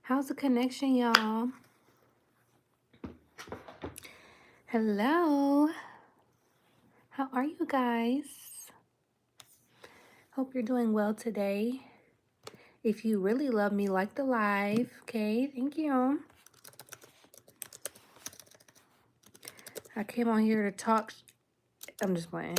How's the connection, y'all? Hello. How are you guys? Hope you're doing well today. If you really love me, like the live. Okay, thank you. I came on here to talk. I'm just playing.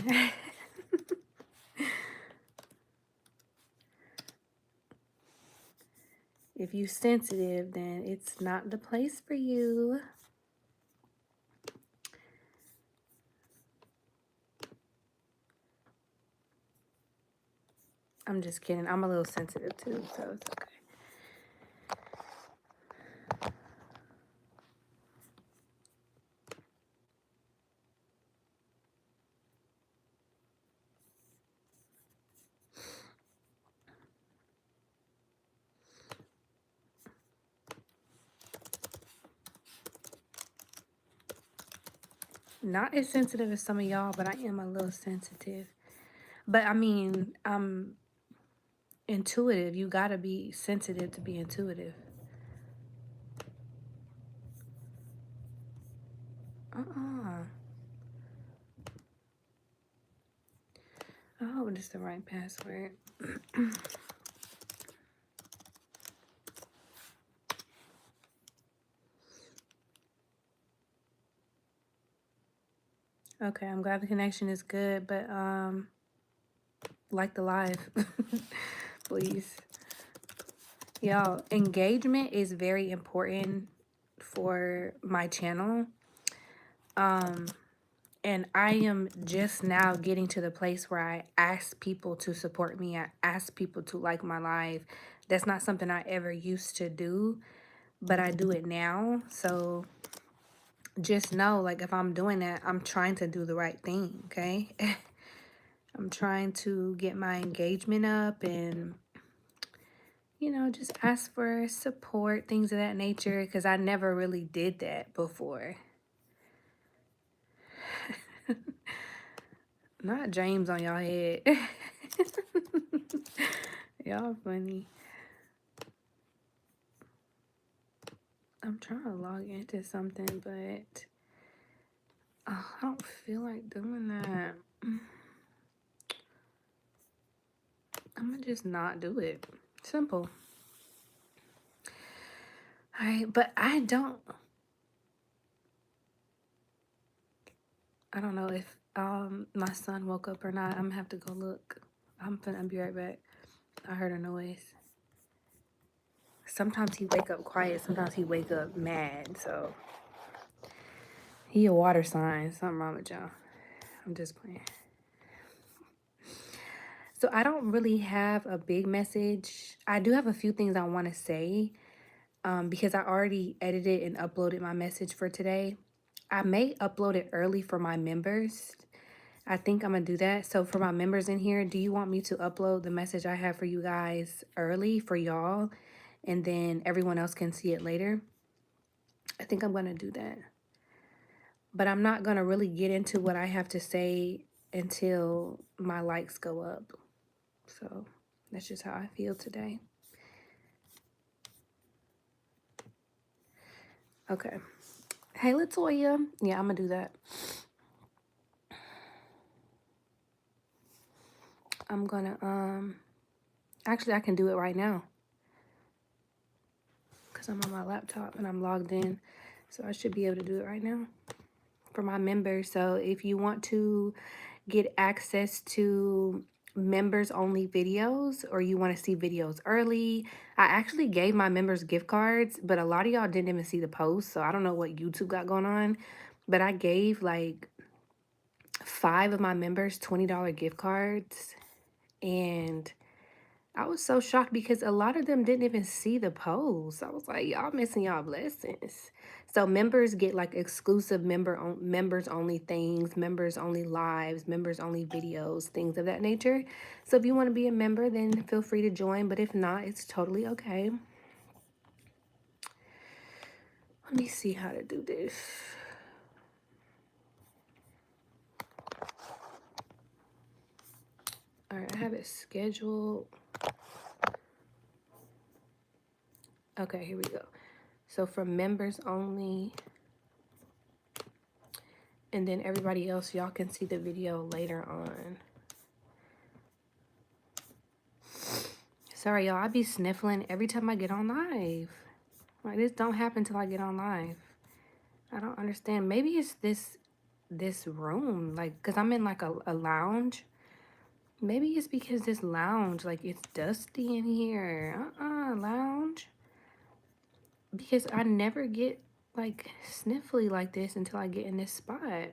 If you sensitive, then it's not the place for you. I'm just kidding. I'm a little sensitive too, so it's okay. Not as sensitive as some of y'all, but I am a little sensitive. But I mean, I'm intuitive. You gotta be sensitive to be intuitive. I hope it's the right password. Okay, I'm glad the connection is good, but like the live, please. Y'all, engagement is very important for my channel. And I am just now getting to the place where I ask people to support me. I ask people to like my live. That's not something I ever used to do, but I do it now. So just know, like, if I'm doing that, I'm trying to do the right thing, okay? I'm trying to get my engagement up and, you know, just ask for support, things of that nature, because I never really did that before. Not James on y'all head. Y'all funny. I'm trying to log into something, but I don't feel like doing that. I'm gonna just not do it. Simple. Alright, but I don't know if my son woke up or not. I'm gonna have to go look. I'll be right back. I heard a noise. Sometimes he wake up quiet, sometimes he wake up mad, so he a water sign. Something wrong with y'all. I'm just playing. So I don't really have a big message. I do have a few things I want to say because I already edited and uploaded my message for today. I may upload it early for my members. I think I'm going to do that. So for my members in here, do you want me to upload the message I have for you guys early for y'all? And then everyone else can see it later? I think I'm going to do that. But I'm not going to really get into what I have to say until my likes go up. So that's just how I feel today. Okay. Hey, Latoya. Yeah, I'm going to do that. I'm going to, actually, I can do it right now. Because I'm on my laptop and I'm logged in. So I should be able to do it right now for my members. So if you want to get access to members only videos or you want to see videos early, I actually gave my members gift cards, but a lot of y'all didn't even see the post. So I don't know what YouTube got going on, but I gave like 5 of my members $20 gift cards, and I was so shocked because a lot of them didn't even see the post. I was like, y'all missing y'all blessings. So members get like exclusive members only things, members only lives, members only videos, things of that nature. So if you want to be a member, then feel free to join. But if not, it's totally okay. Let me see how to do this. All right, I have it scheduled. Okay, here we go. So for members only, and then everybody else, y'all can see the video later on. Sorry, y'all, I be sniffling every time I get on live. Like, this don't happen till I get on live. I don't understand. Maybe it's this room, like, because I'm in like a lounge. Maybe it's because this lounge, like, it's dusty in here. Lounge. Because I never get, like, sniffly like this until I get in this spot.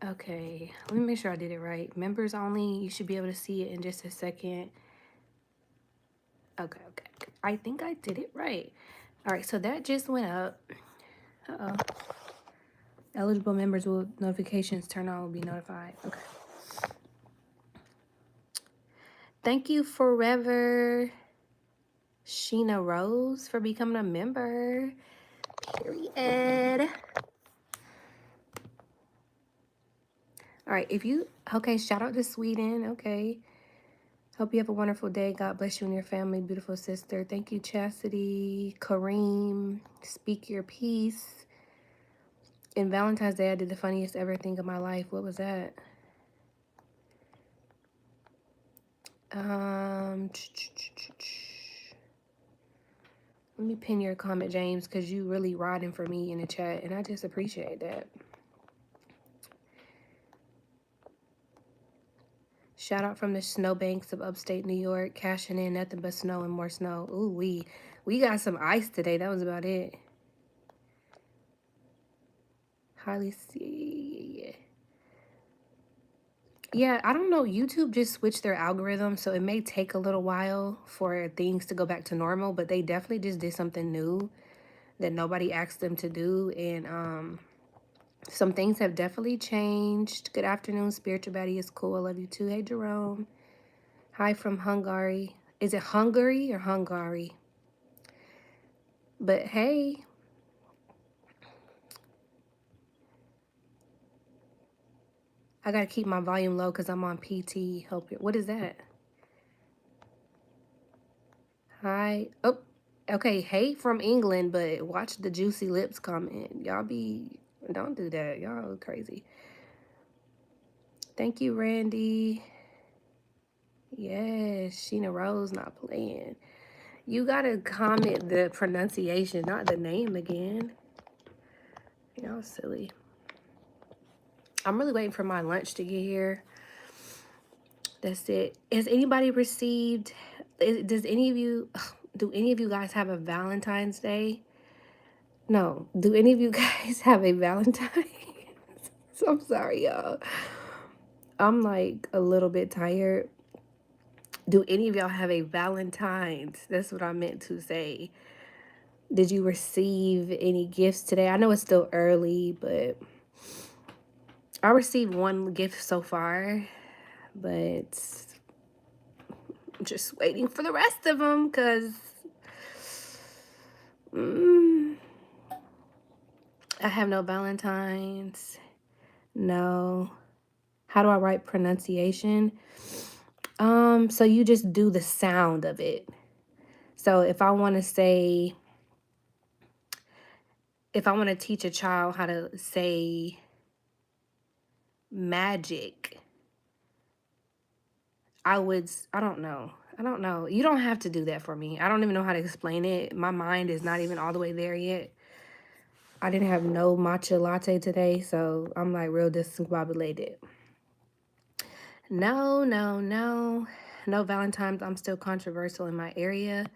Okay, let me make sure I did it right. Members only, you should be able to see it in just a second. Okay. I think I did it right. All right, so that just went up. Uh-oh. Eligible members will notifications turn on will be notified. Okay. Thank you, Forever Sheena Rose, for becoming a member. Period. All right, okay, shout out to Sweden. Okay. Hope you have a wonderful day. God bless you and your family, beautiful sister. Thank you, Chastity, Kareem, Speak Your Peace. In Valentine's Day, I did the funniest ever thing of my life. What was that? Let me pin your comment, James, because you really riding for me in the chat, and I just appreciate that. Shout out from the snowbanks of upstate New York, cashing in nothing but snow and more snow. Ooh, we got some ice today. That was about it. Highly see. Yeah, I don't know. YouTube just switched their algorithm, so it may take a little while for things to go back to normal, but they definitely just did something new that nobody asked them to do, and some things have definitely changed. Good afternoon, Spiritual Baddie is cool. I love you too. Hey, Jerome. Hi from Hungary. Is it Hungary or Hungary? But hey. I gotta keep my volume low because I'm on PT. Hope it. What is that? Hi. Oh, okay. Hey from England, but watch the Juicy Lips comment. Y'all don't do that. Y'all crazy. Thank you, Randy. Yes, Sheena Rose not playing. You gotta comment the pronunciation, not the name again. Y'all silly. I'm really waiting for my lunch to get here. That's it. Has anybody received, do any of you guys have a Valentine's Day? No. Do any of you guys have a Valentine? So I'm sorry, y'all. I'm like a little bit tired. Do any of y'all have a Valentine's? That's what I meant to say. Did you receive any gifts today? I know it's still early, but I received one gift so far, but I'm just waiting for the rest of them because I have no Valentines. No. How do I write pronunciation? So you just do the sound of it. So if I want to teach a child how to say magic, I don't know. You don't have to do that for me. I don't even know how to explain it. My mind is not even all the way there yet. I didn't have no matcha latte today, so I'm like real discombobulated. No Valentine's. I'm still controversial in my area.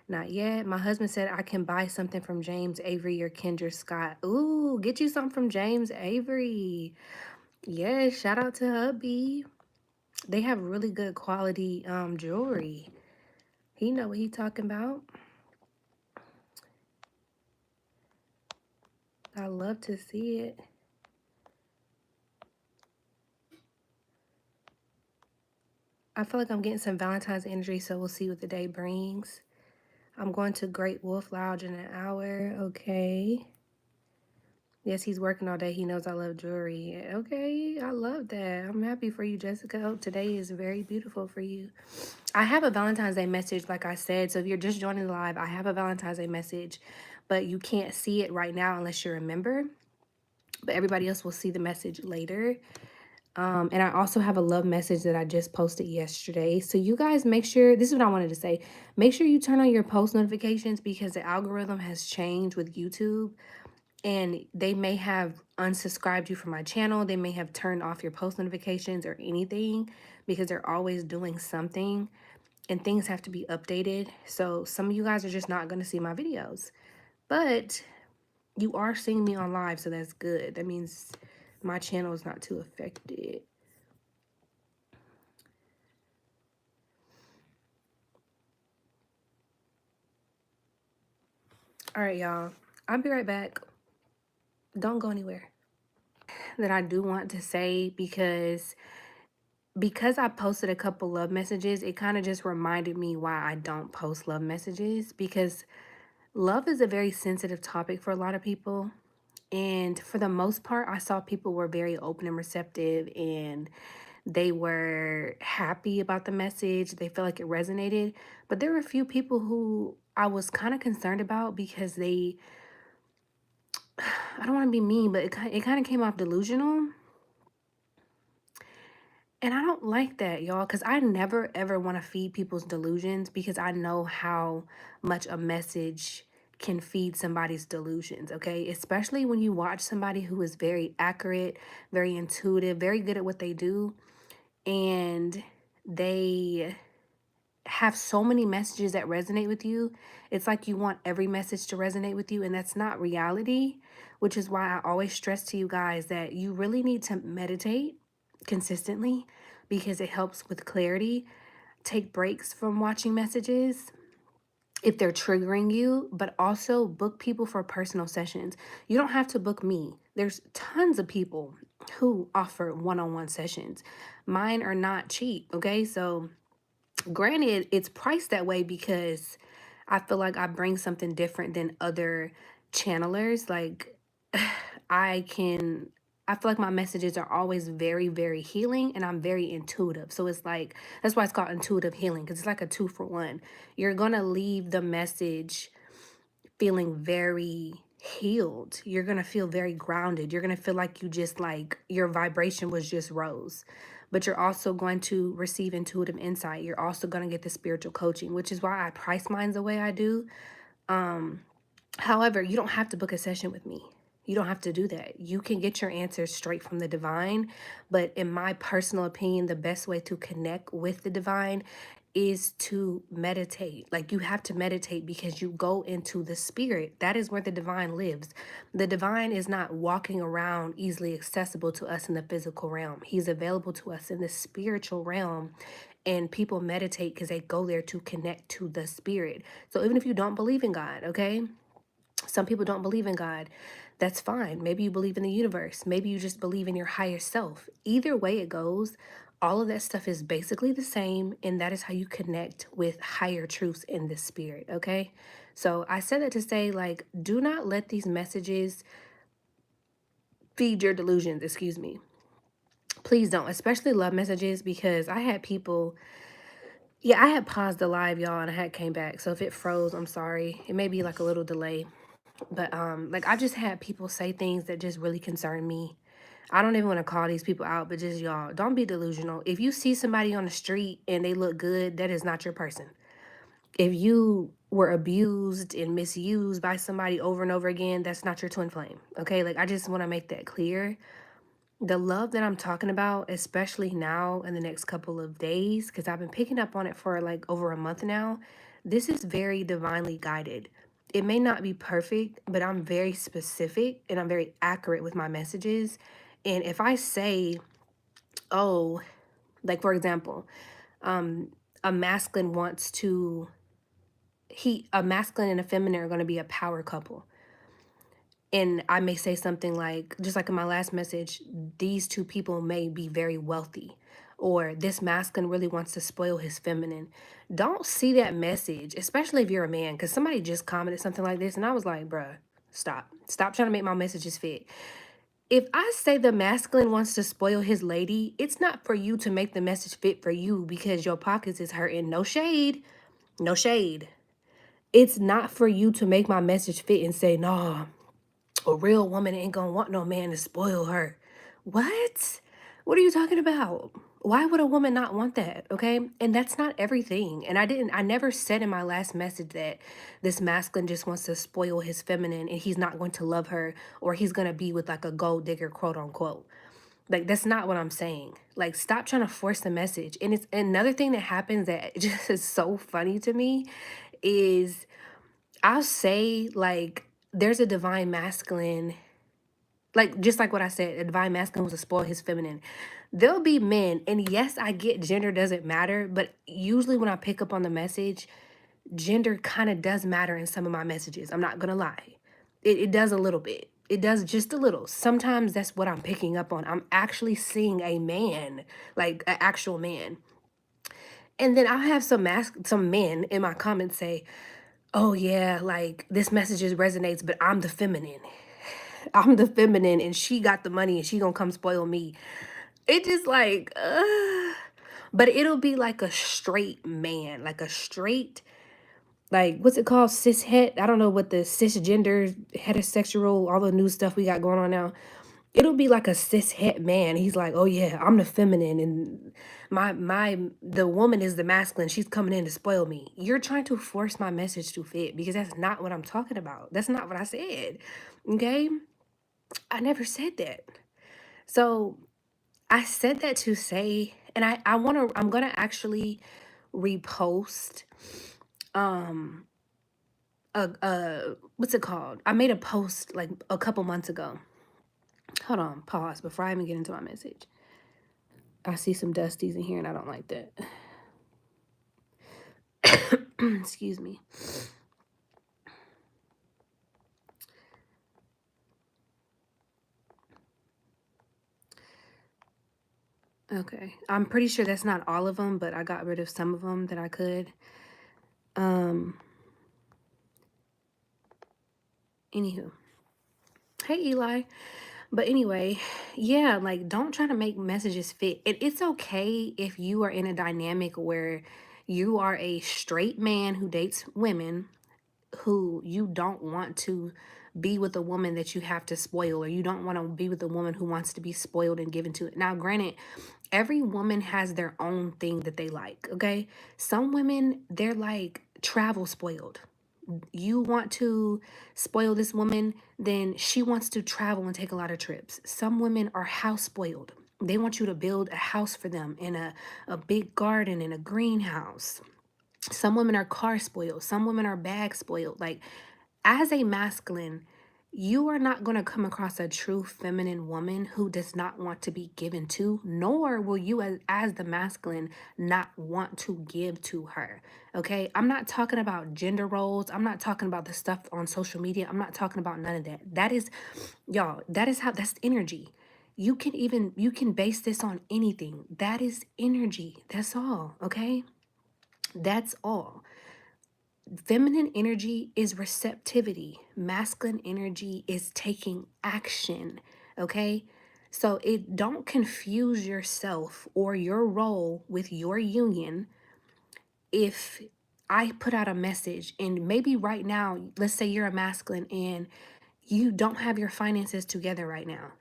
Not yet. My husband said I can buy something from James Avery or Kendra Scott. Ooh, get you something from James Avery. Yes, shout out to hubby. They have really good quality jewelry. He know what he talking about. I love to see it. I feel like I'm getting some Valentine's energy, so we'll see what the day brings. I'm going to Great Wolf Lounge in an hour. Okay. Yes, he's working all day. He knows I love jewelry. Okay, I love that. I'm happy for you, Jessica. Hope today is very beautiful for you. I have a Valentine's Day message, like I said. So if you're just joining the live, I have a Valentine's Day message, but you can't see it right now unless you're a member. But everybody else will see the message later. And I also have a love message that I just posted yesterday. So you guys make sure, this is what I wanted to say. Make sure you turn on your post notifications because the algorithm has changed with YouTube and they may have unsubscribed you from my channel. They may have turned off your post notifications or anything because they're always doing something and things have to be updated. So some of you guys are just not going to see my videos, but you are seeing me on live. So that's good. That means my channel is not too affected. All right, y'all. I'll be right back. Don't go anywhere. That I do want to say because I posted a couple love messages, it kind of just reminded me why I don't post love messages because love is a very sensitive topic for a lot of people. And for the most part, I saw people were very open and receptive and they were happy about the message. They felt like it resonated. But there were a few people who I was kind of concerned about because they, I don't want to be mean, but it kind of came off delusional. And I don't like that, y'all, because I never ever want to feed people's delusions because I know how much a message can feed somebody's delusions, okay? Especially when you watch somebody who is very accurate, very intuitive, very good at what they do, and they have so many messages that resonate with you. It's like you want every message to resonate with you, and that's not reality, which is why I always stress to you guys that you really need to meditate consistently because it helps with clarity. Take breaks from watching messages if they're triggering you, but also book people for personal sessions. You don't have to book me. There's tons of people who offer one-on-one sessions. Mine are not cheap, okay? So granted, it's priced that way because I feel like I bring something different than other channelers. Like I can I feel like my messages are always very, very healing and I'm very intuitive. So it's like that's why it's called intuitive healing because it's like a 2-for-1. You're gonna leave the message feeling very healed. You're going to feel very grounded. You're going to feel like you just like your vibration was just rose. But you're also going to receive intuitive insight. You're also going to get the spiritual coaching, which is why I price mine the way I do. However, you don't have to book a session with me. You don't have to do that. You can get your answers straight from the divine. But in my personal opinion, the best way to connect with the divine is to meditate. Like you have to meditate because you go into the spirit. That is where the divine lives. The divine is not walking around easily accessible to us in the physical realm. He's available to us in the spiritual realm. And people meditate because they go there to connect to the spirit. So even if you don't believe in God, okay? Some people don't believe in God. That's fine. Maybe you believe in the universe. Maybe you just believe in your higher self. Either way it goes, all of that stuff is basically the same. And that is how you connect with higher truths in the spirit. Okay. So I said that to say, like, do not let these messages feed your delusions. Excuse me. Please don't, especially love messages, because I had people. Yeah, I had paused the live, y'all, and I had came back. So if it froze, I'm sorry. It may be like a little delay. But like I just had people say things that just really concern me. I don't even want to call these people out, but just y'all, don't be delusional. If you see somebody on the street and they look good, that is not your person. If you were abused and misused by somebody over and over again, that's not your twin flame. Okay? Like I just want to make that clear. The love that I'm talking about, especially now in the next couple of days, because I've been picking up on it for like over a month now, this is very divinely guided. It may not be perfect, but I'm very specific and I'm very accurate with my messages. And if I say, oh, like for example, a masculine wants to, a masculine and a feminine are going to be a power couple. And I may say something like, just like in my last message, these two people may be very wealthy, or this masculine really wants to spoil his feminine. Don't see that message, especially if you're a man, because somebody just commented something like this, and I was like, bruh. Stop. Stop trying to make my messages fit. If I say the masculine wants to spoil his lady, it's not for you to make the message fit for you because your pockets is hurting. No shade. No shade. It's not for you to make my message fit and say, nah, a real woman ain't gonna want no man to spoil her. What? What are you talking about? Why would a woman not want that? Okay. And that's not everything. And I never said in my last message that this masculine just wants to spoil his feminine and he's not going to love her or he's going to be with like a gold digger, quote unquote. Like, that's not what I'm saying. Like, stop trying to force the message. And it's another thing that happens that just is so funny to me is I'll say, like, there's a divine masculine, like, just like what I said, a divine masculine was to spoil his feminine. There'll be men, and yes, I get gender doesn't matter, but usually when I pick up on the message, gender kind of does matter in some of my messages. I'm not gonna lie. It does a little bit. It does just a little. Sometimes that's what I'm picking up on. I'm actually seeing a man, like an actual man. And then I'll have some men in my comments say, oh yeah, like this message just resonates, but I'm the feminine. I'm the feminine and she got the money and she gonna come spoil me. It just like, but it'll be like a straight man, like a straight, like what's it called? Cis het. I don't know what the cisgender, heterosexual, all the new stuff we got going on now. It'll be like a cis het man. He's like, oh yeah, I'm the feminine and the woman is the masculine. She's coming in to spoil me. You're trying to force my message to fit because that's not what I'm talking about. That's not what I said. Okay? I never said that. So I said that to say, and I'm gonna actually repost um what's it called? I made a post like a couple months ago. Hold on, pause before I even get into my message. I see some dusties in here and I don't like that. Excuse me. Okay. I'm pretty sure that's not all of them, but I got rid of some of them that I could. Anywho. Hey, Eli. But anyway, yeah, like don't try to make messages fit. It's okay if you are in a dynamic where you are a straight man who dates women who you don't want to be with a woman that you have to spoil, or you don't want to be with a woman who wants to be spoiled and given to it. Now, granted, every woman has their own thing that they like, okay? Some women, they're like travel spoiled. You want to spoil this woman, then she wants to travel and take a lot of trips. Some women are house spoiled. They want you to build a house for them in a big garden in a greenhouse. Some women are car spoiled. Some women are bag spoiled. Like, as a masculine, you are not going to come across a true feminine woman who does not want to be given to, nor will you, as the masculine, not want to give to her. Okay? I'm not talking about gender roles. I'm not talking about the stuff on social media. I'm not talking about none of that. That is, y'all, that's energy. You can base this on anything. That is energy. That's all. Okay? That's all. Feminine energy is receptivity. Masculine energy is taking action. Okay? So it don't confuse yourself or your role with your union if I put out a message and maybe right now, let's say you're a masculine and you don't have your finances together right now.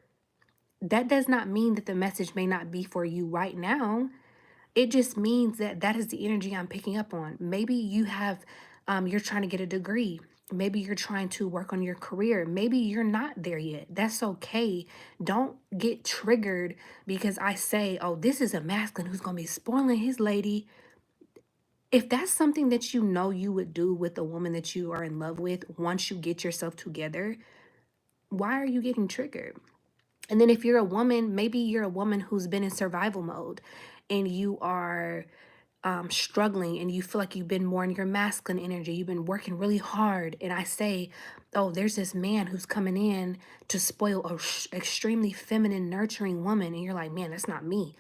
That does not mean that the message may not be for you right now. It just means that that is the energy I'm picking up on. Maybe you have, you're trying to get a degree. Maybe you're trying to work on your career. Maybe you're not there yet. That's okay. Don't get triggered because I say, oh, this is a masculine who's going to be spoiling his lady. If that's something that you know you would do with a woman that you are in love with once you get yourself together, why are you getting triggered? And then if you're a woman, maybe you're a woman who's been in survival mode and you are struggling and you feel like you've been more in your masculine energy. You've been working really hard. And I say, oh, there's this man who's coming in to spoil a extremely feminine, nurturing woman. And you're like, man, that's not me.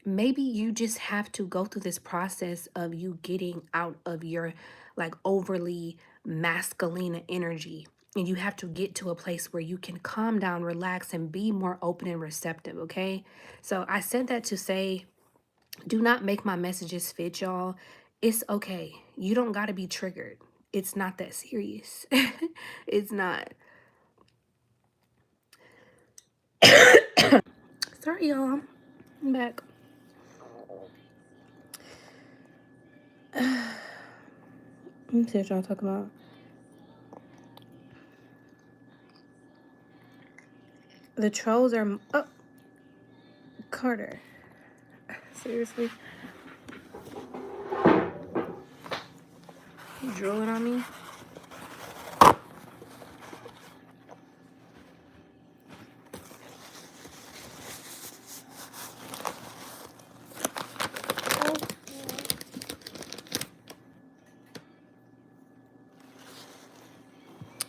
Maybe you just have to go through this process of you getting out of your like overly masculine energy And you have to get to a place where you can calm down, relax, and be more open and receptive, okay? So I said that to say, do not make my messages fit, y'all. It's okay. You don't got to be triggered. It's not that serious. It's not. Sorry, y'all. I'm back. Let me see what y'all talk about. The trolls are... Oh, Carter. Seriously? You drooling on me?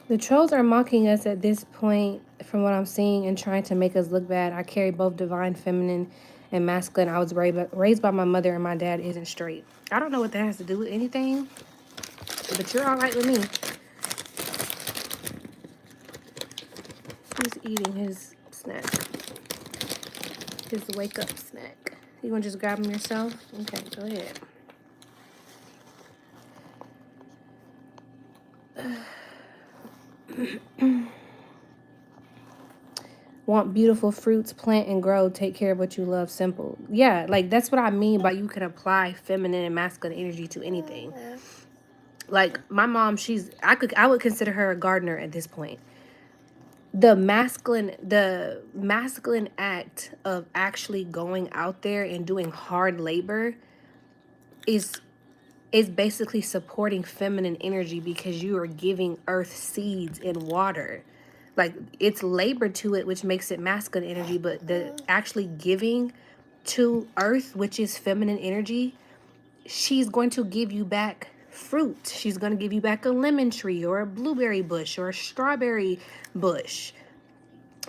The trolls are mocking us at this point, from what I'm seeing, and trying to make us look bad. I carry both divine feminine and masculine. I was raised by my mother, and my dad isn't straight. I don't know what that has to do with anything, but you're all right with me. He's eating his snack, his wake up snack. You want to just grab him yourself? Okay, go ahead. Want beautiful fruits, plant and grow, take care of what you love, simple. Yeah, like that's what I mean by you can apply feminine and masculine energy to anything. Like my mom, I would consider her a gardener at this point. The masculine act of actually going out there and doing hard labor is basically supporting feminine energy, because you are giving earth seeds and water. Like it's labor to it, which makes it masculine energy, but the actually giving to earth, which is feminine energy, she's going to give you back fruit. She's going to give you back a lemon tree or a blueberry bush or a strawberry bush,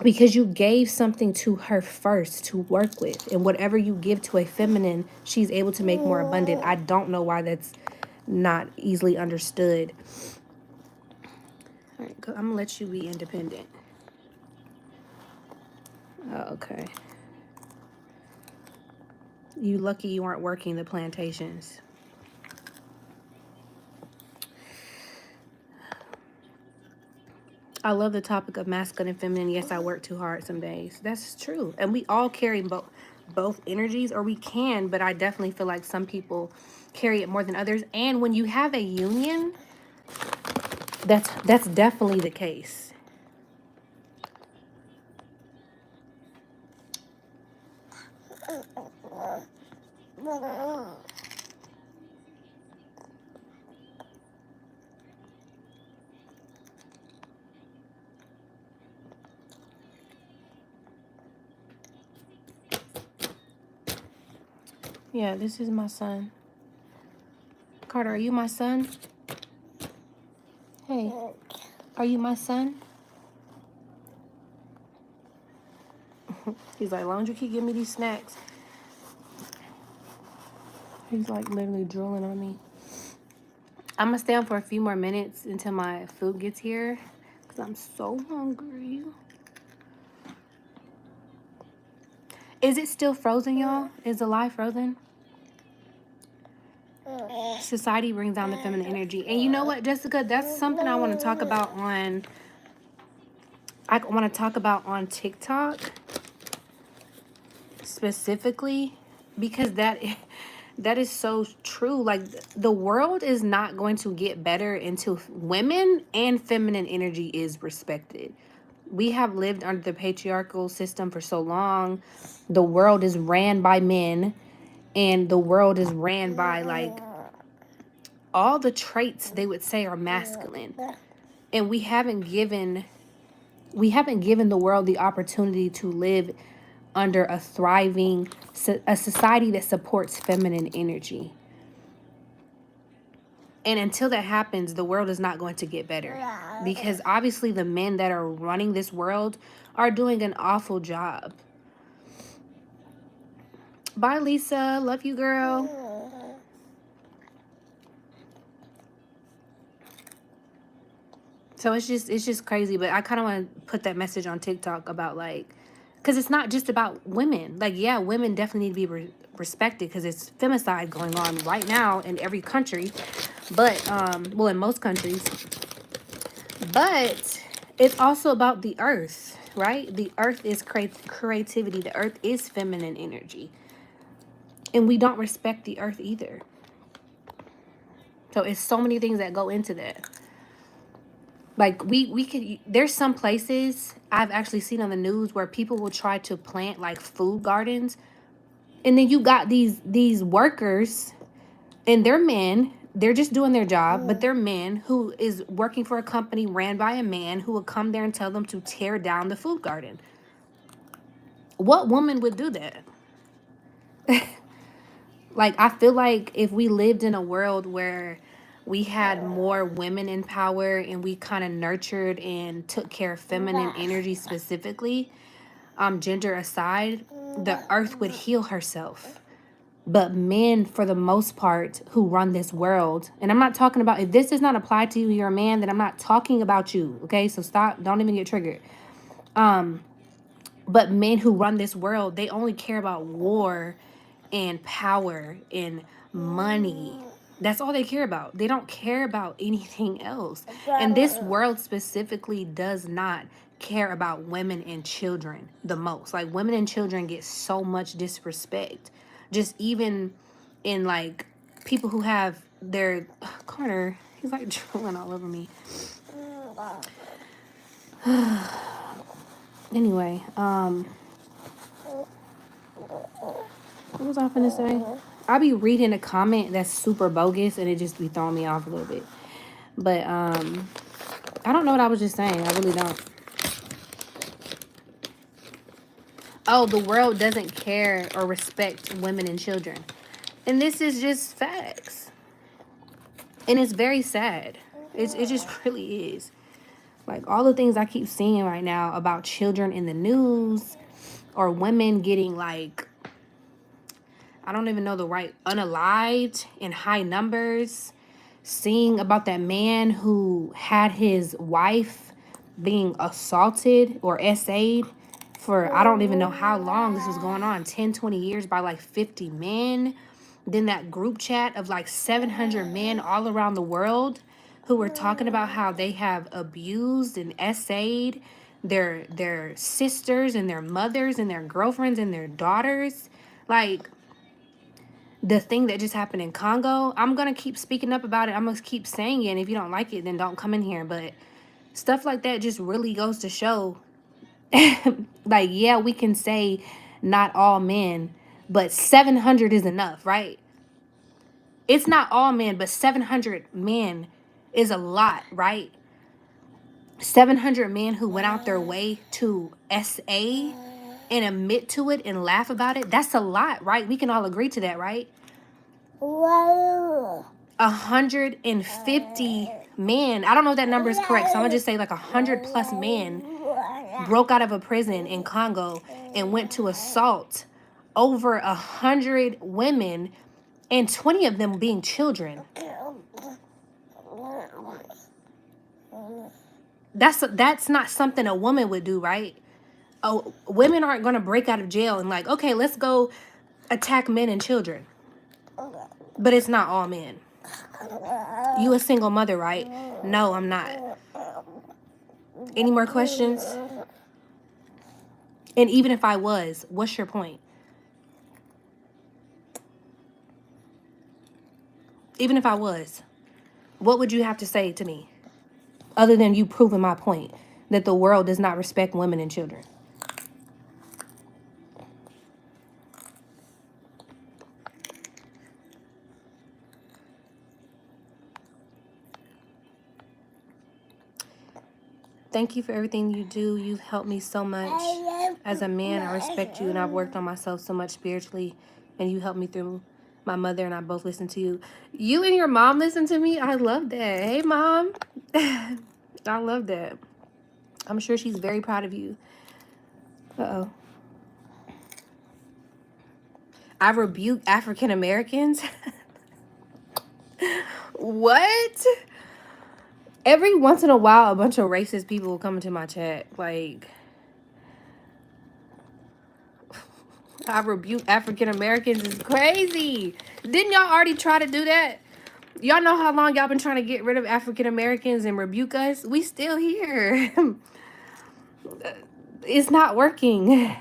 because you gave something to her first to work with. And whatever you give to a feminine, she's able to make more abundant. I don't know why that's not easily understood. All right, I'm gonna let you be independent. Oh, okay. You lucky you aren't working the plantations. I love the topic of masculine and feminine. Yes, I work too hard some days. That's true. And we all carry both energies, or we can, but I definitely feel like some people carry it more than others. And when you have a union, that's definitely the case. Yeah, this is my son. Carter, are you my son? Hey, are you my son? He's like, as long as you keep giving me these snacks. He's like literally drooling on me. I'm gonna stay on for a few more minutes until my food gets here, because I'm so hungry. Is it still frozen, y'all? Is the live frozen? Society brings down the feminine energy. And you know what, Jessica? That's something I want to talk about on... I want to talk about on TikTok specifically, because that is so true. Like, the world is not going to get better until women and feminine energy is respected. We have lived under the patriarchal system for so long. The world is ran by men, and the world is ran by, like, all the traits they would say are masculine. And we haven't given the world the opportunity to live under a thriving, a society that supports feminine energy. And until that happens, the world is not going to get better, because obviously the men that are running this world are doing an awful job. Bye, Lisa. Love you, girl. So it's just crazy. But I kind of want to put that message on TikTok about like, because it's not just about women. Like, yeah, women definitely need to be respected because it's femicide going on right now in every country. But well, in most countries. But it's also about the earth, right? The earth is creativity. The earth is feminine energy. And we don't respect the earth either. So it's so many things that go into that. Like we could, there's some places I've actually seen on the news where people will try to plant like food gardens, and then you got these workers, and they're men, they're just doing their job, but they're men who is working for a company ran by a man who will come there and tell them to tear down the food garden. What woman would do that? Like, I feel like if we lived in a world where we had more women in power and we kind of nurtured and took care of feminine energy specifically, gender aside, the earth would heal herself. But men, for the most part, who run this world, and I'm not talking about, if this does not apply to you, you're a man, then I'm not talking about you, okay? So stop, don't even get triggered. But men who run this world, they only care about war and power and money. That's all they care about. They don't care about anything else. And this world specifically does not care about women and children the most. Like, women and children get so much disrespect. Just even in like people who have their Carter, he's like drooling all over me. Anyway, what was I finna say? I be reading a comment that's super bogus and it just be throwing me off a little bit. But I don't know what I was just saying. I really don't. Oh, the world doesn't care or respect women and children. And this is just facts. And it's very sad. It just really is. Like, all the things I keep seeing right now about children in the news or women getting, like, I don't even know the right, unalived in high numbers. Seeing about that man who had his wife being assaulted or SA'd for, I don't even know how long this was going on, 10, 20 years by like 50 men. Then that group chat of like 700 men all around the world who were talking about how they have abused and SA'd their sisters and their mothers and their girlfriends and their daughters. Like, the thing that just happened in Congo, I'm going to keep speaking up about it. I'm going to keep saying it. And if you don't like it, then don't come in here. But stuff like that just really goes to show, like, yeah, we can say not all men, but 700 is enough, right? It's not all men, but 700 men is a lot, right? 700 men who went out their way to SA and admit to it and laugh about it. That's a lot, right? We can all agree to that, right? 150 men, I don't know if that number is correct, so I'm gonna just say like 100 plus men broke out of a prison in Congo and went to assault over 100 women, and 20 of them being children. That's not something a woman would do, right? Oh, women aren't gonna break out of jail and like, okay, let's go attack men and children. But it's not all men. You a single mother, right? No, I'm not. Any more questions? And even if I was, what's your point? Even if I was, what would you have to say to me? Other than you proving my point that the world does not respect women and children. Thank you for everything you do. You've helped me so much. As a man, I respect you, and I've worked on myself so much spiritually, and you helped me through. My mother and I both listen to you. You and your mom listen to me? I love that. Hey, Mom. I love that. I'm sure she's very proud of you. Uh-oh. I rebuke African Americans? What? Every once in a while, a bunch of racist people will come into my chat. Like, I rebuke African Americans is crazy. Didn't y'all already try to do that? Y'all know how long y'all been trying to get rid of African Americans and rebuke us? We still here. It's not working.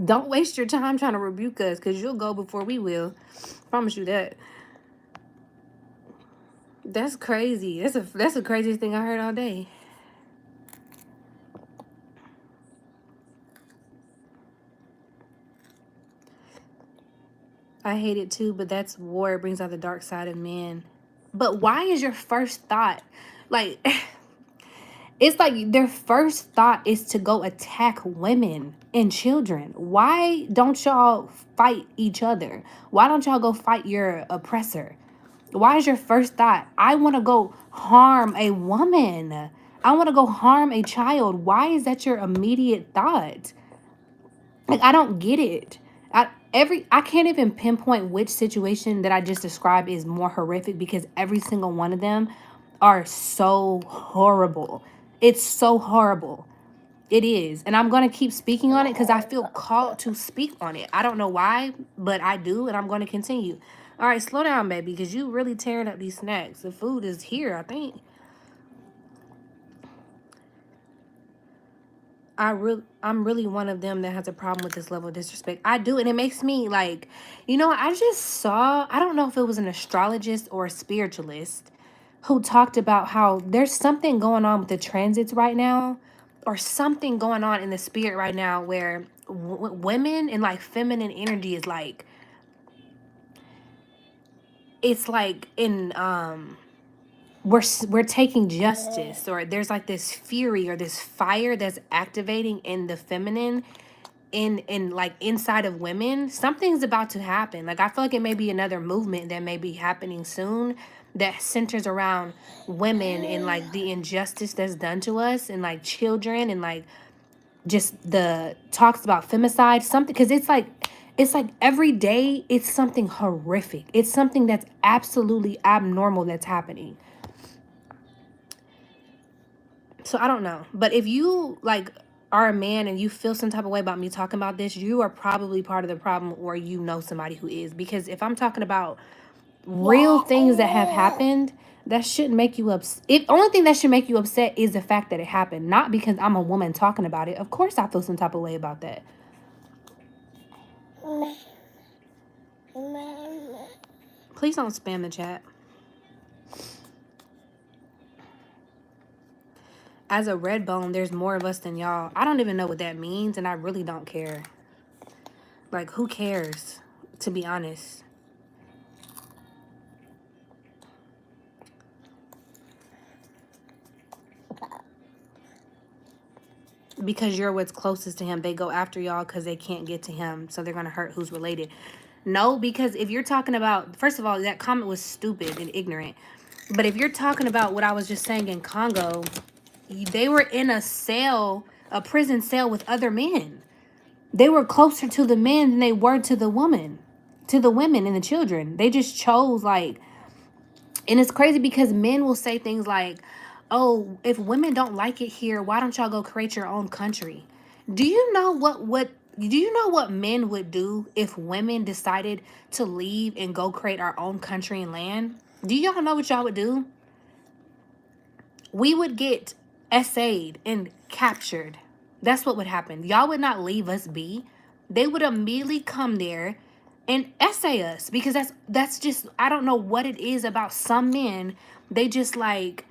Don't waste your time trying to rebuke us, because you'll go before we will. Promise you that. That's crazy. That's the craziest thing I heard all day. I hate it too, but that's war. It brings out the dark side of men. But why is your first thought, like, it's like their first thought is to go attack women and children? Why don't y'all fight each other? Why don't y'all go fight your oppressor? Why is your first thought, I want to go harm a woman? I want to go harm a child. Why is that your immediate thought? Like, I don't get it. I can't even pinpoint which situation that I just described is more horrific, because every single one of them are so horrible. It's so horrible. It is. And I'm going to keep speaking on it because I feel called to speak on it. I don't know why, but I do, and I'm going to continue. All right, slow down, baby, because you really tearing up these snacks. The food is here, I think. I'm really one of them that has a problem with this level of disrespect. I do, and it makes me like, I just saw, I don't know if it was an astrologist or a spiritualist who talked about how there's something going on with the transits right now, or something going on in the spirit right now, where women and like feminine energy is like, it's like in we're taking justice, or there's like this fury or this fire that's activating in the feminine, in like inside of women. Something's about to happen. Like, I feel like it may be another movement that may be happening soon that centers around women and like the injustice that's done to us, and like children, and like just the talks about femicide, something, because it's like every day it's something horrific. It's something that's absolutely abnormal that's happening. So I don't know. But if you like are a man and you feel some type of way about me talking about this, you are probably part of the problem, or you know somebody who is. Because if I'm talking about real things that have happened, that shouldn't make you upset. The only thing that should make you upset is the fact that it happened, not because I'm a woman talking about it. Of course I feel some type of way about that. Please don't spam the chat. As a red bone, there's more of us than y'all. I don't even know what that means, and I really don't care. Like, who cares, to be honest? Because you're what's closest to him. They go after y'all because they can't get to him, so they're going to hurt who's related. No, because if you're talking about, first of all, that comment was stupid and ignorant. But if you're talking about what I was just saying in Congo, they were in a cell, a prison cell with other men. They were closer to the men than they were to the women and the children. They just chose, like, and it's crazy because men will say things like, oh, if women don't like it here, why don't y'all go create your own country? Do you know what men would do if women decided to leave and go create our own country and land? Do y'all know what y'all would do? We would get essayed and captured. That's what would happen. Y'all would not leave us be. They would immediately come there and essay us, because that's just, I don't know what it is about some men. They just like,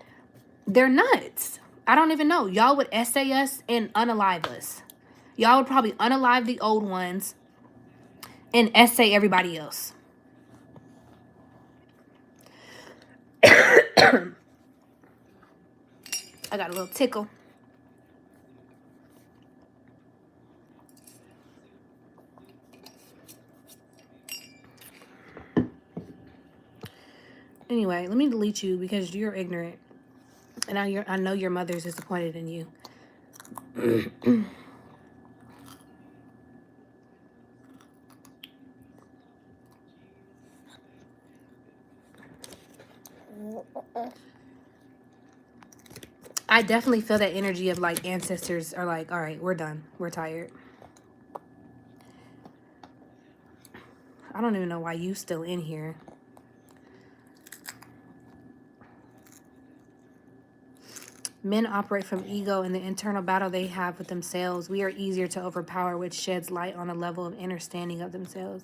they're nuts. I don't even know. Y'all would essay us and unalive us. Y'all would probably unalive the old ones and essay everybody else. I got a little tickle. Anyway, let me delete you because you're ignorant. And I know your mother's disappointed in you. I definitely feel that energy of like ancestors are like, all right, we're done. We're tired. I don't even know why you still in here. Men operate from ego and the internal battle they have with themselves. We are easier to overpower, which sheds light on a level of understanding of themselves.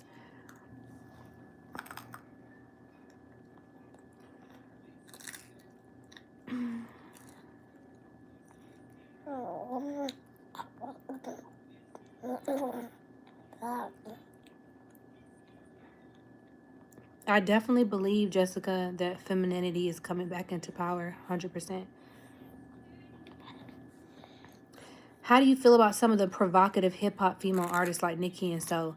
I definitely believe, Jessica, that femininity is coming back into power, 100%. How do you feel about some of the provocative hip-hop female artists like Nicki and so?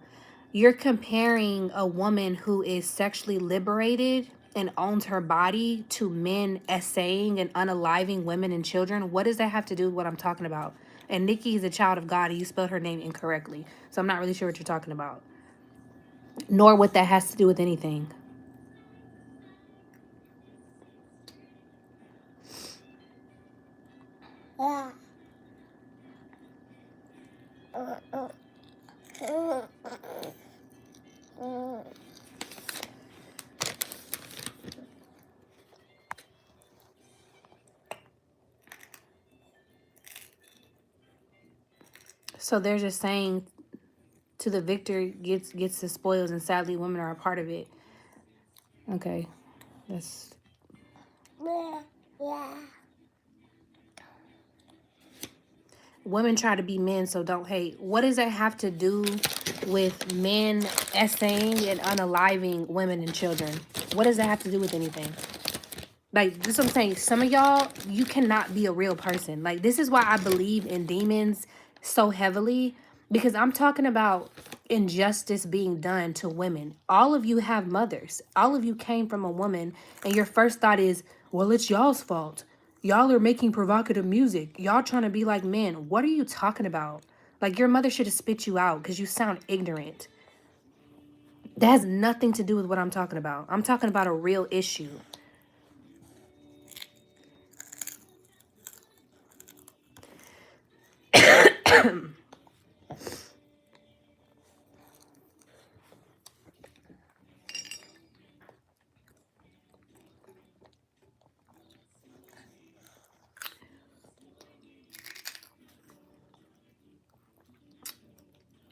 You're comparing a woman who is sexually liberated and owns her body to men essaying and unaliving women and children. What does that have to do with what I'm talking about? And Nicki is a child of God, and you spelled her name incorrectly. So I'm not really sure what you're talking about. Nor what that has to do with anything. So they're just saying to the victor gets the spoils, and sadly women are a part of it. Okay. That's women try to be men, so don't hate. What does that have to do with men essaying and unaliving women and children? What does that have to do with anything? Like, this is what I'm saying. Some of y'all, you cannot be a real person. Like, this is why I believe in demons so heavily. Because I'm talking about injustice being done to women. All of you have mothers. All of you came from a woman. And your first thought is, well, it's y'all's fault. Y'all are making provocative music. Y'all trying to be like men. What are you talking about? Like, your mother should have spit you out because you sound ignorant. That has nothing to do with what I'm talking about. I'm talking about a real issue.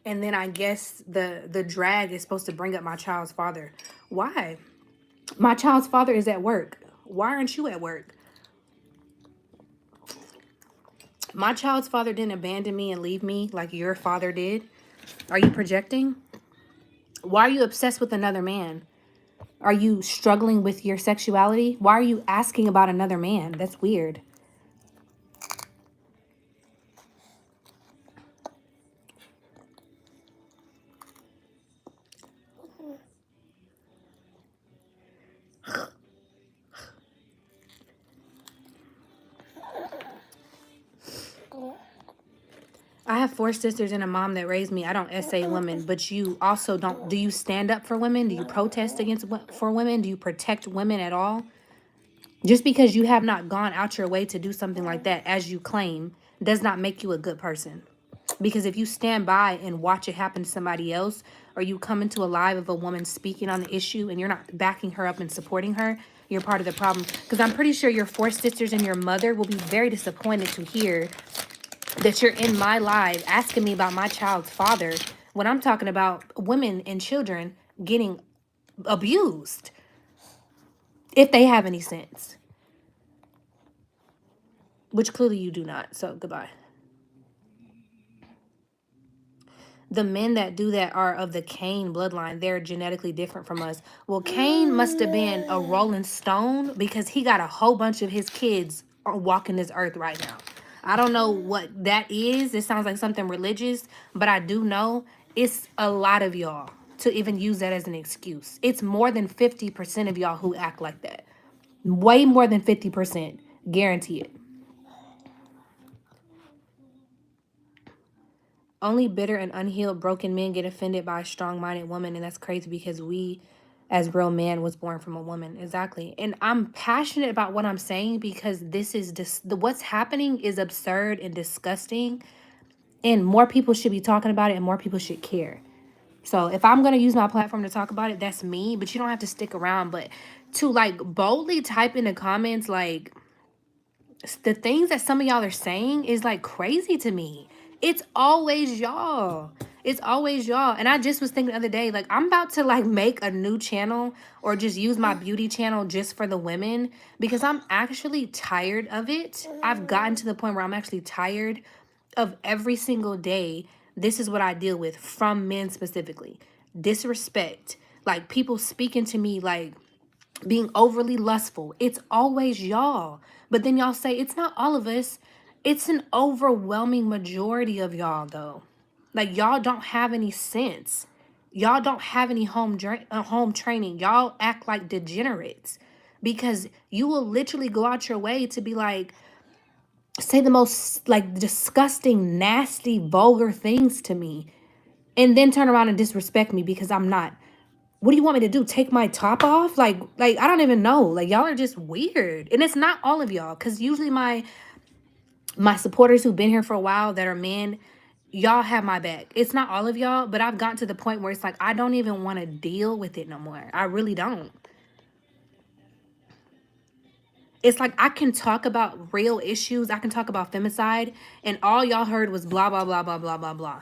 And then I guess the drag is supposed to bring up my child's father. Why? My child's father is at work. Why aren't you at work? My child's father didn't abandon me and leave me like your father did. Are you projecting? Why are you obsessed with another man? Are you struggling with your sexuality? Why are you asking about another man? That's weird. I have 4 sisters and a mom that raised me. I don't essay women, but you also don't. Do you stand up for women? Do you protest for women? Do you protect women at all? Just because you have not gone out your way to do something like that, as you claim, does not make you a good person. Because if you stand by and watch it happen to somebody else, or you come into a live of a woman speaking on the issue and you're not backing her up and supporting her, you're part of the problem. Because I'm pretty sure your 4 sisters and your mother will be very disappointed to hear that you're in my live asking me about my child's father when I'm talking about women and children getting abused, if they have any sense. Which clearly you do not, so goodbye. The men that do that are of the Cain bloodline. They're genetically different from us. Well, Cain must have been a rolling stone because he got a whole bunch of his kids walking this earth right now. I don't know what that is. It sounds like something religious, but I do know it's a lot of y'all to even use that as an excuse. It's more than 50% of y'all who act like that. Way more than 50%. Guarantee it. Only bitter and unhealed broken men get offended by a strong-minded woman, and that's crazy because we as real man was born from a woman. Exactly. And I'm passionate about what I'm saying because this is what's happening is absurd and disgusting, and more people should be talking about it and more people should care. So if I'm going to use my platform to talk about it, that's me, but you don't have to stick around. But to like boldly type in the comments, like the things that some of y'all are saying is like crazy to me. It's always y'all. It's always y'all. And I just was thinking the other day, like I'm about to like make a new channel or just use my beauty channel just for the women because I'm actually tired of it. I've gotten to the point where I'm actually tired of every single day. This is what I deal with from men specifically. Disrespect. Like people speaking to me like being overly lustful. It's always y'all. But then y'all say it's not all of us. It's an overwhelming majority of y'all though. Like y'all don't have any sense. Y'all don't have any home training. Y'all act like degenerates because you will literally go out your way to be like say the most like disgusting, nasty, vulgar things to me and then turn around and disrespect me because I'm not. What do you want me to do? Take my top off? Like I don't even know. Like y'all are just weird. And it's not all of y'all, because usually my supporters who've been here for a while that are men, y'all have my back. It's not all of y'all, but I've gotten to the point where it's like I don't even want to deal with it no more. I really don't. It's like I can talk about real issues. I can talk about femicide, and all y'all heard was blah blah blah blah blah blah blah.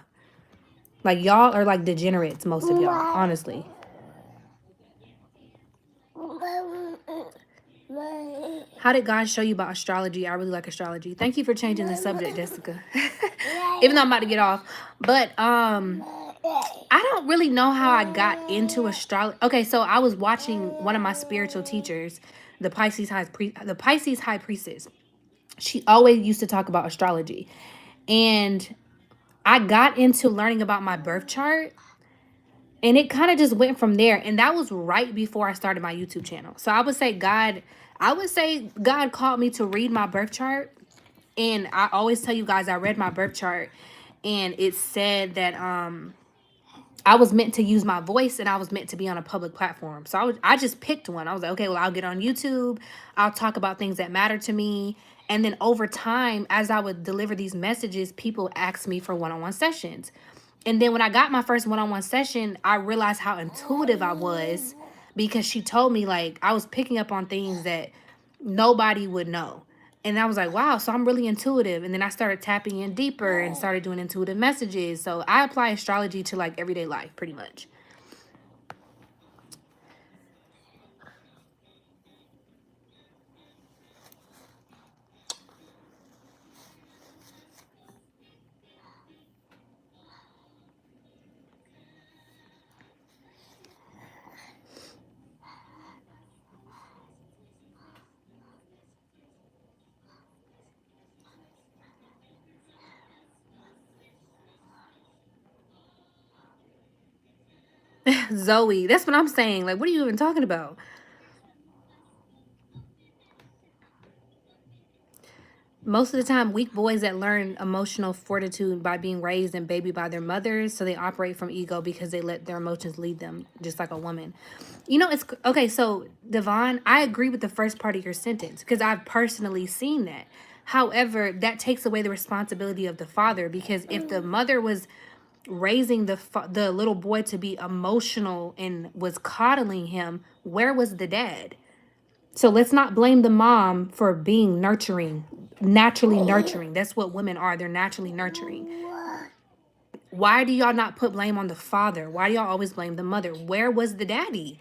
Like y'all are like degenerates, most of y'all, honestly. How did God show you about astrology? I really like astrology. Thank you for changing the subject, Jessica. Even though I'm about to get off. But I don't really know how I got into astrology. Okay, so I was watching one of my spiritual teachers, the Pisces High Priestess. She always used to talk about astrology. And I got into learning about my birth chart. And it kind of just went from there. And that was right before I started my YouTube channel. So I would say God called me to read my birth chart. And I always tell you guys, I read my birth chart and it said that I was meant to use my voice and I was meant to be on a public platform. So I just picked one. I was like, okay, well, I'll get on YouTube. I'll talk about things that matter to me. And then over time, as I would deliver these messages, people asked me for one-on-one sessions. And then when I got my first one-on-one session, I realized how intuitive I was because she told me like I was picking up on things that nobody would know. And I was like, wow, so I'm really intuitive. And then I started tapping in deeper and started doing intuitive messages. So I apply astrology to like everyday life pretty much. Zoe, that's what I'm saying. Like, what are you even talking about? Most of the time, weak boys that learn emotional fortitude by being raised and babied by their mothers, so they operate from ego because they let their emotions lead them, just like a woman. You know, it's okay. So, Devon, I agree with the first part of your sentence because I've personally seen that. However, that takes away the responsibility of the father, because if the mother was raising the little boy to be emotional and was coddling him, where was the dad? So let's not blame the mom for being nurturing, naturally nurturing. That's what women are. They're naturally nurturing. Why do y'all not put blame on the father? Why do y'all always blame the mother? Where was the daddy?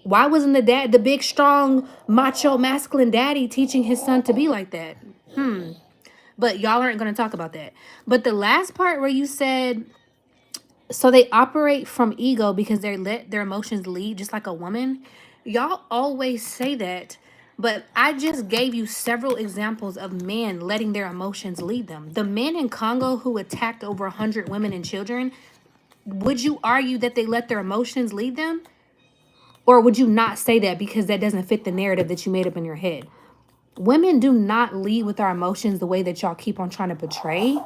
Why wasn't the dad, the big, strong, macho, masculine daddy, teaching his son to be like that? But y'all aren't going to talk about that. But the last part where you said, so they operate from ego because they let their emotions lead just like a woman. Y'all always say that, but I just gave you several examples of men letting their emotions lead them. The men in Congo who attacked over 100 women and children, would you argue that they let their emotions lead them? Or would you not say that because that doesn't fit the narrative that you made up in your head? Women do not lead with our emotions the way that y'all keep on trying to portray.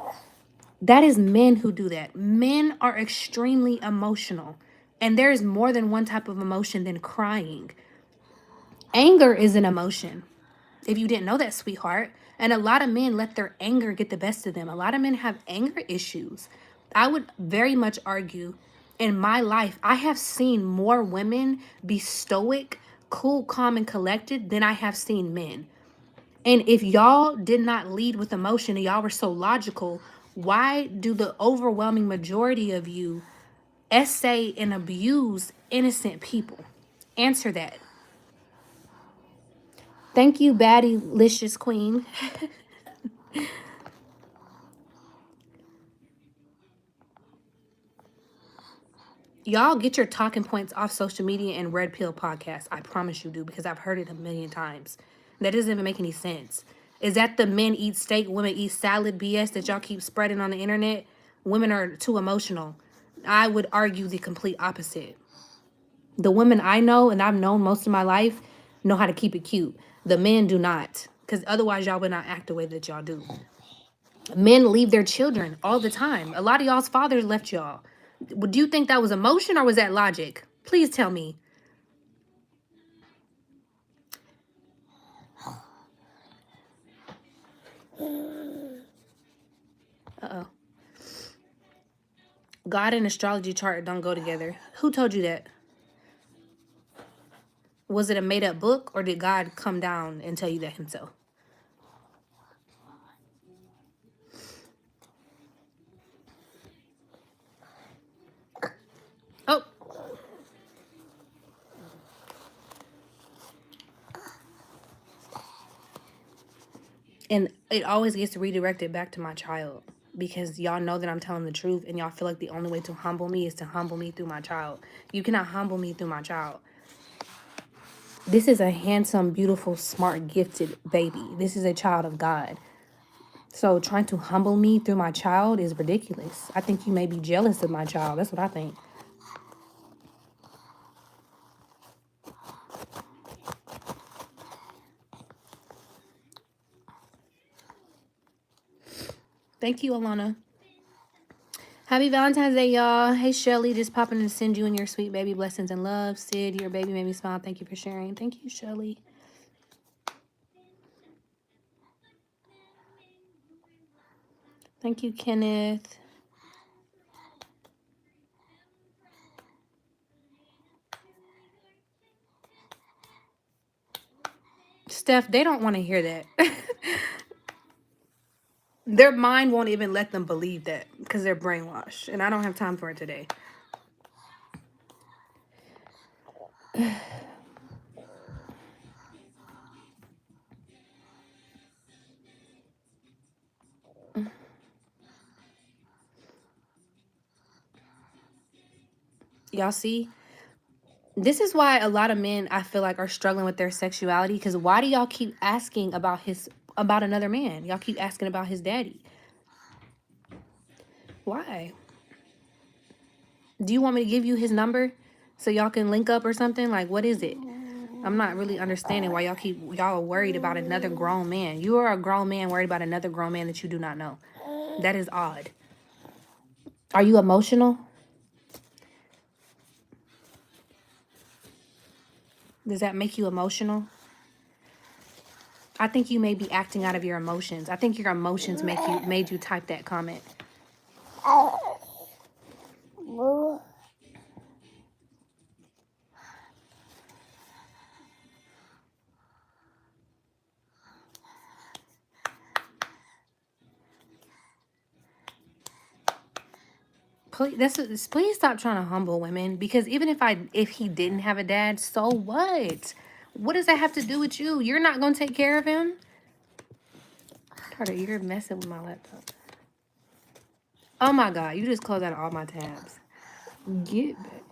That is men who do that. Men are extremely emotional. And there is more than one type of emotion than crying. Anger is an emotion. If you didn't know that, sweetheart. And a lot of men let their anger get the best of them. A lot of men have anger issues. I would very much argue in my life, I have seen more women be stoic, cool, calm, and collected than I have seen men. And if y'all did not lead with emotion and y'all were so logical, why do the overwhelming majority of you essay and abuse innocent people? Answer that. Thank you, baddie-licious queen. Y'all get your talking points off social media and Red Pill podcast. I promise you do, because I've heard it a million times. That doesn't even make any sense. Is that the men eat steak, women eat salad BS that y'all keep spreading on the internet? Women are too emotional. I would argue the complete opposite. The women I know, and I've known most of my life, know how to keep it cute. The men do not, because otherwise y'all would not act the way that y'all do. Men leave their children all the time. A lot of y'all's fathers left y'all. Do you think that was emotion or was that logic? Please tell me. Uh-oh. God and astrology chart don't go together. Who told you that? Was it a made-up book, or did God come down and tell you that himself? Oh. And it always gets redirected back to my child, because y'all know that I'm telling the truth, and y'all feel like the only way to humble me is to humble me through my child. You cannot humble me through my child. This is a handsome, beautiful, smart, gifted baby. This is a child of God. So trying to humble me through my child is ridiculous. I think you may be jealous of my child. That's what I think. Thank you, Alana. Happy Valentine's Day, y'all. Hey, Shelly, just popping to send you and your sweet baby blessings and love. Sid, your baby made me smile. Thank you for sharing. Thank you, Shelly. Thank you, Kenneth. Steph, they don't want to hear that. Their mind won't even let them believe that because they're brainwashed. And I don't have time for it today. Y'all see? This is why a lot of men, I feel like, are struggling with their sexuality. Because why do y'all keep asking about another man? Y'all keep asking about his daddy. Why? Do you want me to give you his number so y'all can link up or something? Like, what is it? I'm not really understanding why y'all are worried about another grown man. You are a grown man worried about another grown man that you do not know. That is odd. Are you emotional? Does that make you emotional? I think you may be acting out of your emotions. I think your emotions made you type that comment. Please stop trying to humble women, because even if he didn't have a dad, so what? What does that have to do with you? You're not gonna take care of him? Carter, you're messing with my laptop. Oh my God, you just closed out all my tabs. Get back.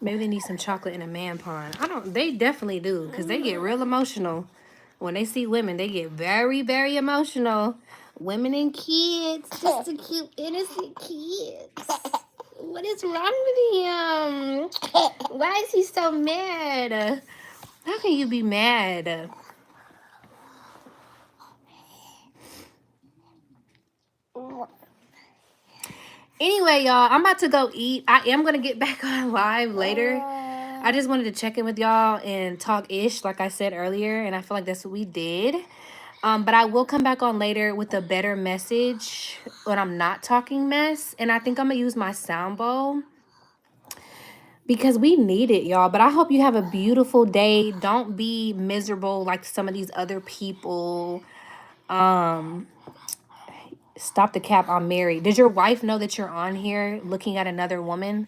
Maybe they need some chocolate in a man pond. They definitely do, because they get real emotional. When they see women, they get very, very emotional. Women and kids, just the cute, innocent kids. What is wrong with him? Why is he so mad? How can you be mad? Anyway, y'all, I'm about to go eat. I am going to get back on live later. I just wanted to check in with y'all and talk ish, like I said earlier. And I feel like that's what we did. But I will come back on later with a better message when I'm not talking mess. And I think I'm going to use my sound bowl because we need it, y'all. But I hope you have a beautiful day. Don't be miserable like some of these other people. Stop the cap, I'm married. Does your wife know that you're on here looking at another woman,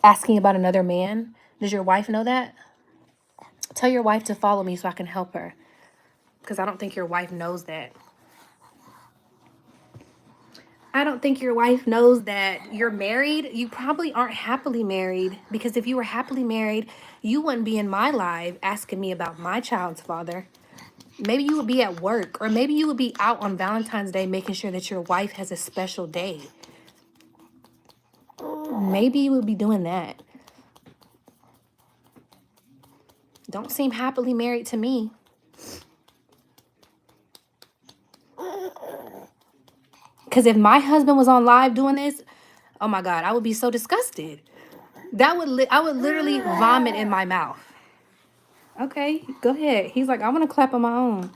asking about another man? Does your wife know that? Tell your wife to follow me so I can help her. Because I don't think your wife knows that. I don't think your wife knows that you're married. You probably aren't happily married. Because if you were happily married, you wouldn't be in my live asking me about my child's father. Maybe you would be at work. Or maybe you would be out on Valentine's Day making sure that your wife has a special day. Maybe you would be doing that. Don't seem happily married to me. Because if my husband was on live doing this, oh my God, I would be so disgusted. I would literally vomit in my mouth. Okay, go ahead. He's like, I want to clap on my own.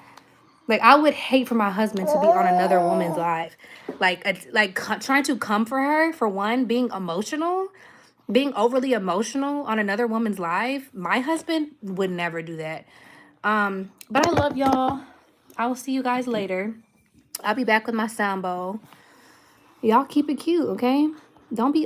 Like, I would hate for my husband to be on another woman's live. Trying to come for her, for one, being emotional, being overly emotional on another woman's live. My husband would never do that. But I love y'all. I will see you guys later. I'll be back with my sound bowl. Y'all keep it cute, okay? Don't be